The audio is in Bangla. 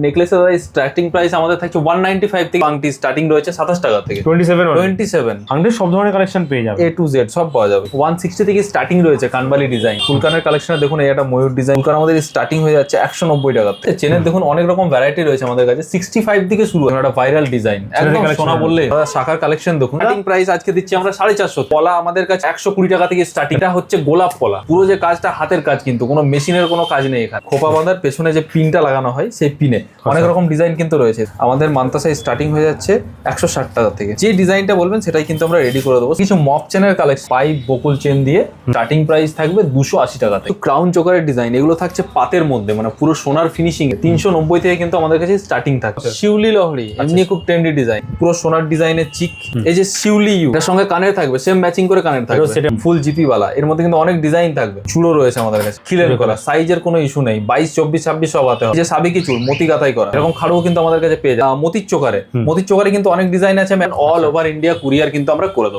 নেকলেসের স্টার্টিং প্রাইস আমাদের থাকছে 195 থেকে, আংটি স্টার্টিং রয়েছে 27 টাকা থেকে 27 আংটির সব ধরনের কালেকশন পেয়ে যাবে, A to Z সব পাওয়া যাবে। 160 থেকে স্টার্টিং রয়েছে কানবালি ডিজাইন। ফুলকানের কালেকশনে দেখুন এই একটা ময়ূর ডিজাইন, ফুলকান আমাদের স্টার্টিং হয়ে যাচ্ছে 190 টাকা থেকে। চেনের দেখুন অনেক রকম ভ্যারাইটি রয়েছে আমাদের কাছে, 65 থেকে শুরু হয় একটা ভাইরাল ডিজাইন, একদম সোনা বললে। শাখার কালেকশন দেখুন, স্টার্টিং প্রাইস আজকে দিচ্ছি আমরা 450। পলা আমাদের কাছে 120 টাকা থেকে স্টার্টিং। এটা হচ্ছে গোলাপ পলা, পুরো যে কাজটা হাতের কাজ, কিন্তু কোনো মেশিনের কোনো কাজ নেই এখানে। খোপা বাঁধার পেছনে যে পিনটা লাগানো হয় সেই পিনে অনেক রকম ডিজাইন কিন্তু রয়েছে। আমাদের মান্তাসাই স্টার্টিং হয়ে যাচ্ছে 160 টাকা থেকে। যে ডিজাইনটা বলবেন সেটাই কিন্তু আমরা রেডি করে দেবো। কিছু মপ চেনের কালেকশন, পাইপ বকুল চেন দিয়ে স্টার্টিং প্রাইস থাকবে 280 টাকা থেকে। ক্রাউন চোকারের ডিজাইন, এগুলো থাকছে পাতের মধ্যে, মানে পুরো সোনার ফিনিশিং এ 390 থেকে কিন্তু আমাদের কাছে স্টার্টিং থাকছে। শিউলি লহরি এমনি খুব ট্রেন্ডি ডিজাইন, পুরো সোনার ডিজাইনের চিক। এই যে শিউলি ইউ, এর সঙ্গে কানের থাকবে, সেম ম্যাচিং করে কানের থাকবে, ফুল জিপি বালা। এর মধ্যে কিন্তু অনেক ডিজাইন থাকবে। চুড়ো রয়েছে আমাদের কাছে খিলের করা, সাইজের কোনো ইস্যু নেই, 22, 24, 26 সব হাতে হবে। এই যে সাবিকি চুল মতি গাতাই করা, এরকম খাড়ুও কিন্তু আমাদের কাছে পেয়ে যায়। মতির চোকারে কিন্তু অনেক ডিজাইন আছে, অল ওভার ইন্ডিয়া কুরিয়ার কিন্তু আমরা করে দেবো।